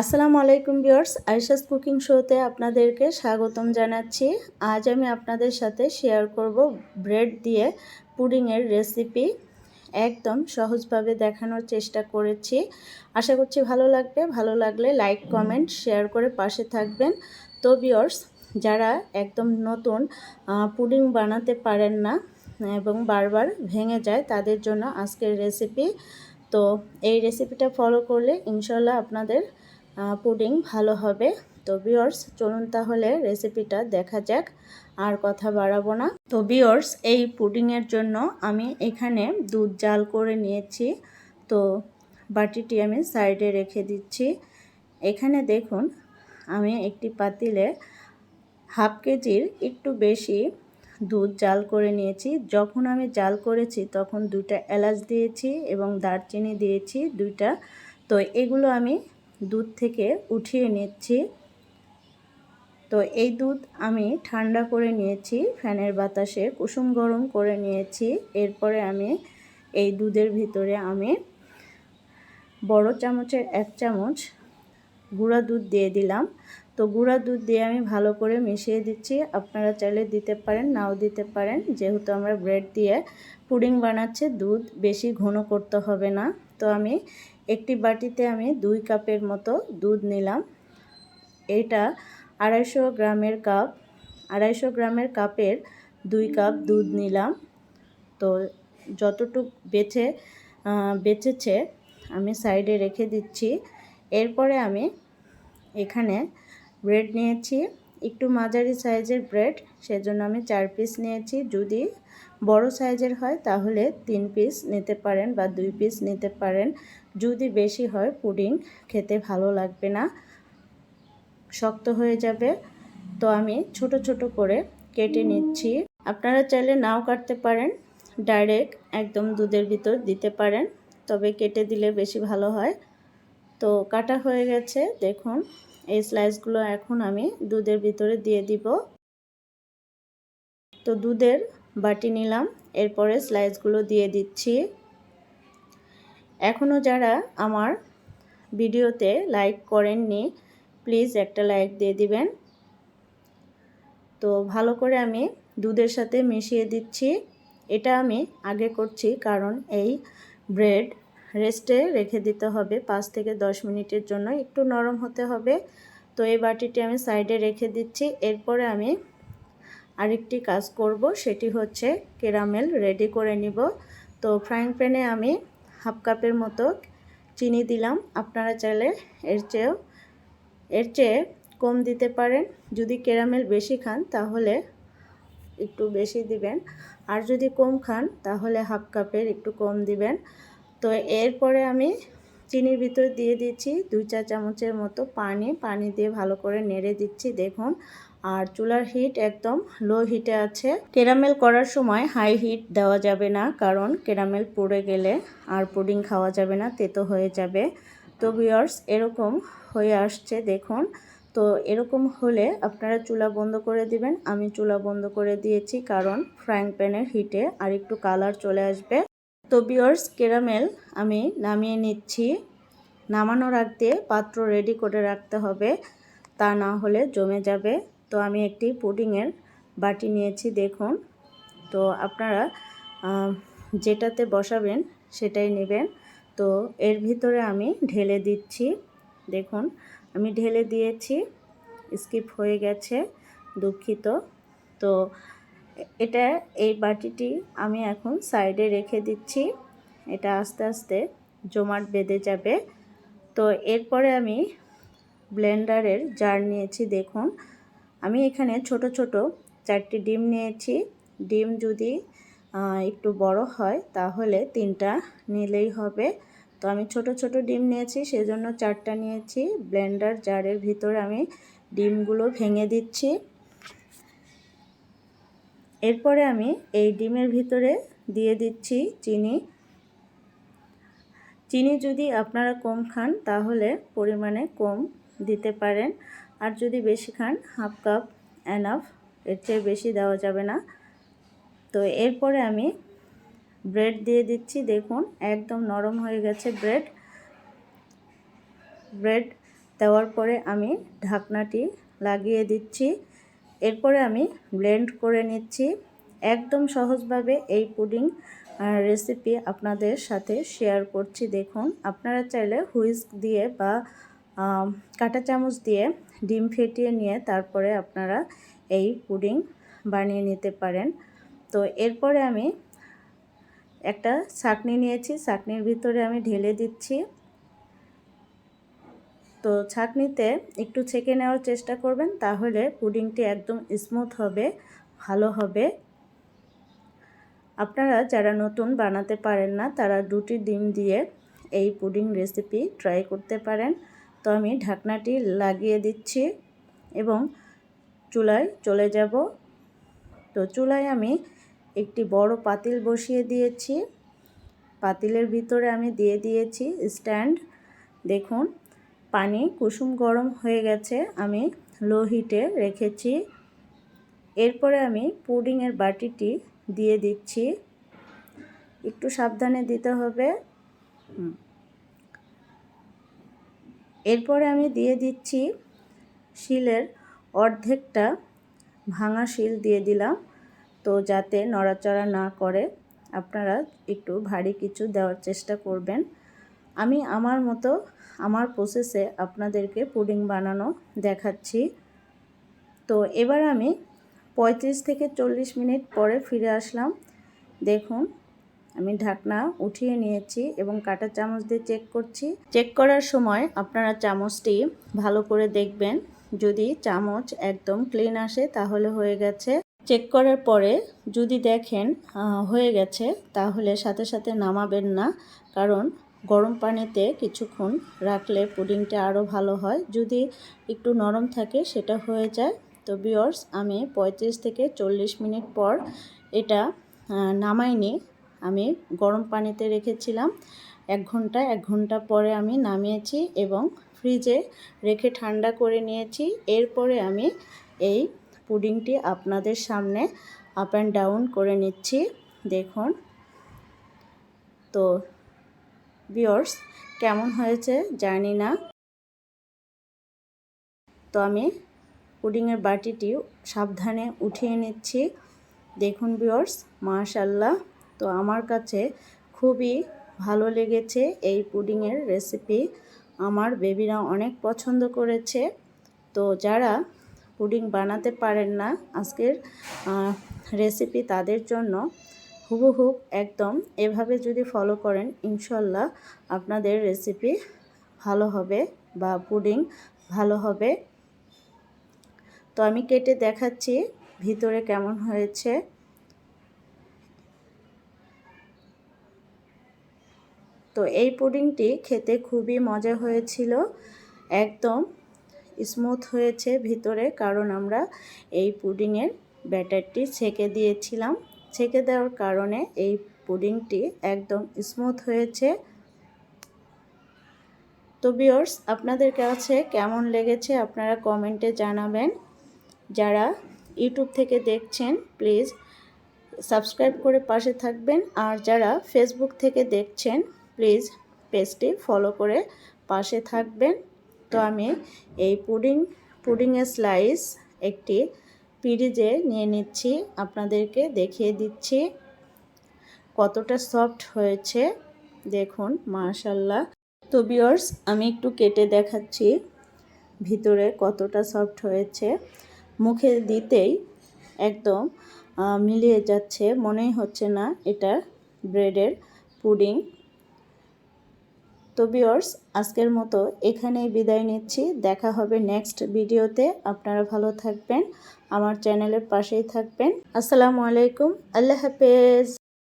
আসসালামু আলাইকুম viewers, Ayesha's cooking শোতে আপনাদেরকে স্বাগতম জানাচ্ছি। আজ আমি আপনাদের সাথে শেয়ার করব ব্রেড দিয়ে পুডিংয়ের রেসিপি। একদম সহজভাবে দেখানোর চেষ্টা করেছি। আশা করছি ভালো লাগবে। ভালো লাগলে লাইক, কমেন্ট, শেয়ার করে পাশে থাকবেন। তো ভিউয়ার্স, যারা একদম নতুন পুডিং বানাতে পারেন না এবং বারবার ভেঙে যায়, তাদের জন্য আজকের রেসিপি। তো এই রেসিপিটা ফলো করলে ইনশাল্লাহ আপনাদের পুডিং ভালো হবে। তো ভিউয়ার্স, চলুন তাহলে রেসিপিটা দেখা যাক, আর কথা বাড়াবো না। তো ভিউয়ার্স, এই পুডিংয়ের জন্য আমি এখানে দুধ জাল করে নিয়েছি। তো বাটিটি আমি সাইডে রেখে দিচ্ছি। এখানে দেখুন, আমি একটি পাতিলে হাফ কেজির একটু বেশি দুধ জাল করে নিয়েছি। যখন আমি জাল করেছি তখন 2টা এলাচ দিয়েছি এবং দারচিনি দিয়েছি 2টা। তো এগুলো আমি দুধ থেকে উঠিয়ে নিচ্ছি। তো এই দুধ আমি ঠান্ডা করে নিয়েছি, ফ্যানের বাতাসে কুসুম গরম করে নিয়েছি। এরপরে আমি এই দুধের ভিতরে আমি বড় চামচের 1 চামচ গুঁড়া দুধ দিয়ে দিলাম। তো গুঁড়া দুধ দিয়ে আমি ভালো করে মিশিয়ে দিচ্ছি। আপনারা চাইলে দিতে পারেন, নাও দিতে পারেন। যেহেতু আমরা ব্রেড দিয়ে পুডিং বানাচ্ছি, দুধ বেশি ঘন করতে হবে না। তো আমি একটি বাটিতে আমি 2 কাপের মতো দুধ নিলাম। এটা 250 গ্রামের কাপ, 250 গ্রামের কাপের 2 কাপ দুধ নিলাম। তো যতটুক বেঁচেছে আমি সাইডে রেখে দিচ্ছি। এরপরে আমি এখানে ব্রেড নিয়েছি, একটু মাঝারি সাইজের ব্রেড, সেজন্য আমি 4 পিস নিয়েছি। যদি বড় সাইজের হয় তাহলে 3 পিস নিতে পারেন বা 2 পিস নিতে পারেন। যদি বেশি হয় পুডিং খেতে ভালো লাগবে না, শক্ত হয়ে যাবে। তো আমি ছোট ছোট করে কেটে নিচ্ছি। আপনারা চাইলে নাও কাটতে পারেন, ডাইরেক্ট একদম দুধের ভিতর দিতে পারেন, তবে কেটে দিলে বেশি ভালো হয়। তো কাটা হয়ে গেছে, দেখুন। এই স্লাইসগুলো এখন আমি দুধের ভিতরে দিয়ে দিব। তো দুধের বাটি নিলাম, এরপরে স্লাইসগুলো দিয়ে দিচ্ছি। এখনও যারা আমার ভিডিওতে লাইক করেননি, প্লিজ একটা লাইক দিয়ে দিবেন। তো ভালো করে আমি দুধের সাথে মিশিয়ে দিচ্ছি। এটা আমি আগে করছি কারণ এই ব্রেড রেস্টে রেখে দিতে হবে 5 থেকে 10 মিনিটের জন্য, একটু নরম হতে হবে। তো এই বাটিটি আমি সাইডে রেখে দিচ্ছি। এরপরে আমি আরেকটি কাজ করব, সেটি হচ্ছে ক্যারামেল রেডি করে নিব। তো ফ্রাইং প্যানে আমি হাফ কাপের মতো চিনি দিলাম। আপনারা চাইলে এর চেয়ে কম দিতে পারেন। যদি ক্যারামেল বেশি খান তাহলে একটু বেশি দিবেন, আর যদি কম খান তাহলে হাফ কাপের একটু কম দিবেন। তো এরপরে আমি চিনির ভিতর দিয়ে দিচ্ছি 2 চা চামচের মতো পানি দিয়ে ভালো করে নেড়ে দিচ্ছি, দেখুন। আর চুলার হিট একদম লো হিটে আছে। ক্যারামেল করার সময় হাই হিট দেওয়া যাবে না, কারণ ক্যারামেল পুড়ে গেলে আর পুডিং খাওয়া যাবে না, তেতো হয়ে যাবে। তো ভিউয়ার্স, এরকম হয়ে আসছে, দেখুন। তো এরকম হলে আপনারা চুলা বন্ধ করে দিবেন। আমি চুলা বন্ধ করে দিয়েছি কারণ ফ্রাইং প্যানের হিটে আর একটু কালার চলে আসবে। তো ভিউয়ার্স, ক্যারামেল আমি নামিয়ে নিচ্ছি। নামানোর আগে পাত্র রেডি করে রাখতে হবে, তা না হলে জমে যাবে। তো আমি একটি পুডিংয়ের বাটি নিয়েছি, দেখুন। তো আপনারা যেটাতে বসাবেন সেটাই নেবেন। তো এর ভিতরে আমি ঢেলে দিচ্ছি, দেখুন। আমি ঢেলে দিয়েছি, স্কিপ হয়ে গেছে, দুঃখিত। তো এই বাটিটি আমি এখন সাইডে রেখে দিচ্ছি। এটা আস্তে আস্তে জমাট বেঁধে যাবে। তো এরপরে আমি ব্লেন্ডারের জার নিয়েছি, দেখুন। আমি এখানে ছোট ছোট 4টি ডিম নিয়েছি। ডিম যদি একটু বড় হয় তাহলে 3টা নিলেই হবে। তো আমি ছোট ছোট ডিম নিয়েছি, সেজন্য 4টা নিয়েছি। ব্লেন্ডার জারের ভিতরে আমি ডিমগুলো ভেঙে দিচ্ছি। এরপরে আমি এই ডিমের ভিতরে দিয়ে দিচ্ছি চিনি। চিনি যদি আপনারা কম খান তাহলে পরিমাণে কম দিতে পারেন, আর যদি বেশি খান হাফ কাপ এনাফ, এর চেয়ে বেশি দেওয়া যাবে না। তো এরপরে আমি ব্রেড দিয়ে দিচ্ছি, দেখুন একদম নরম হয়ে গেছে ব্রেড দেওয়ার পরে আমি ঢাকনাটি লাগিয়ে দিচ্ছি। এরপরে আমি ব্লেন্ড করে নিচ্ছি। একদম সহজভাবে এই পুডিং রেসিপি আপনাদের সাথে শেয়ার করছি। দেখুন, আপনারা চাইলে হুইস্ক দিয়ে বা কাঁটা চামচ দিয়ে ডিম ফেটিয়ে নিয়ে তারপরে আপনারা এই পুডিং বানিয়ে নিতে পারেন। তো এরপরে আমি একটা ছাঁকনি নিয়েছি, ছাঁকনির ভিতরে আমি ঢেলে দিচ্ছি। তো ছাঁকনিতে একটু ছেঁকে নেওয়ার চেষ্টা করবেন, তাহলে পুডিংটি একদম স্মুথ হবে, ভালো হবে। আপনারা যারা নতুন বানাতে পারেন না তারা 2টি ডিম দিয়ে এই পুডিং রেসিপি ট্রাই করতে পারেন। তো আমি ঢাকনাটি লাগিয়ে দিচ্ছি এবং চুলায় চলে যাব। তো চুলায় আমি একটি বড় পাতিল বসিয়ে দিয়েছি। পাতিলের ভিতরে আমি দিয়ে দিয়েছি স্ট্যান্ড। দেখুন, পানি কুসুম গরম হয়ে গেছে, আমি লো হিটে রেখেছি। এরপরে আমি পুডিংয়ের বাটিটি দিয়ে দিচ্ছি। একটু সাবধানে দিতে হবে। এরপরে আমি দিয়ে দিচ্ছি শিলের অর্ধেকটা ভাঙা শিল দিয়ে দিলাম, তো যাতে নড়াচড়া না করে। আপনারা একটু ভারী কিছু দেওয়ার চেষ্টা করবেন। আমি আমার মতো আমার প্রসেসে আপনাদেরকে পুডিং বানানো দেখাচ্ছি। তো এবার আমি 35 থেকে 40 মিনিট পরে ফিরে আসলাম। দেখুন, আমি ঢাকনা উঠিয়ে নিয়েছি এবং কাঁটা চামচ দিয়ে চেক করছি। চেক করার সময় আপনারা চামচটি ভালো করে দেখবেন। যদি চামচ একদম ক্লিন আসে তাহলে হয়ে গেছে। চেক করার পরে যদি দেখেন হয়ে গেছে, তাহলে সাথে সাথে নামাবেন না, কারণ গরম পানিতে কিছুক্ষণ রাখলে পুডিংটা আরও ভালো হয়। যদি একটু নরম থাকে সেটা হয়ে যায়। তো ভিউয়ার্স, আমি 35 থেকে 40 মিনিট পর এটা নামাইনি, আমি গরম পানিতে রেখেছিলাম 1 ঘন্টা পরে আমি নামিয়েছি এবং ফ্রিজে রেখে ঠান্ডা করে নিয়েছি। এরপরে আমি এই পুডিংটি আপনাদের সামনে আপ অ্যান্ড ডাউন করে নিচ্ছি। দেখুন, তো ভিউয়ার্স, কেমন হয়েছে জানি না। তো আমি পুডিংয়ের বাটিটি সাবধানে উঠিয়ে নিচ্ছি। দেখুন ভিউয়ার্স, মাশাআল্লাহ। তো আমার কাছে খুবই ভালো লেগেছে এই পুডিংয়ের রেসিপি। আমার বেবিরা অনেক পছন্দ করেছে। তো যারা পুডিং বানাতে পারেন না, আজকের রেসিপি তাদের জন্য। হুবহু একদম এভাবে যদি ফলো করেন, ইনশাল্লাহ আপনাদের রেসিপি ভালো হবে বা পুডিং ভালো হবে। তো আমি কেটে দেখাচ্ছি ভিতরে কেমন হয়েছে। তো এই পুডিংটি খেতে খুবই মজা হয়েছিল, একদম স্মুথ হয়েছে ভিতরে, কারণ আমরা এই পুডিংয়ের ব্যাটারটি ছেঁকে দিয়েছিলাম। ছেঁকে দেওয়ার কারণে এই পুডিংটি একদম স্মুথ হয়েছে। তো ভিউয়ার্স, আপনাদের কাছে কেমন লেগেছে আপনারা কমেন্টে জানাবেন। যারা ইউটিউব থেকে দেখছেন প্লিজ সাবস্ক্রাইব করে পাশে থাকবেন, আর যারা ফেসবুক থেকে দেখছেন প্লিজ পেজটি ফলো করে পাশে থাকবেন। তো আমি এই পুডিংয়ের স্লাইস একটি পিরিজে নিয়ে নিচ্ছি, আপনাদেরকে দেখিয়ে দিচ্ছি কতটা সফট হয়েছে। দেখুন, মাশাআল্লাহ। তো ভিউয়ার্স, আমি একটু কেটে দেখাচ্ছি ভিতরে কতটা সফট হয়েছে। মুখে দিতেই একদম মিলিয়ে যাচ্ছে, মনেই হচ্ছে না এটা ব্রেডের পুডিং। তো ভিউয়ার্স, আজকের মতো এখানেই বিদায় নিচ্ছি। দেখা হবে নেক্সট ভিডিওতে। আপনারা ভালো থাকবেন, আমার চ্যানেলের পাশেই থাকবেন। আসসালামু আলাইকুম, আল্লাহ হাফেজ।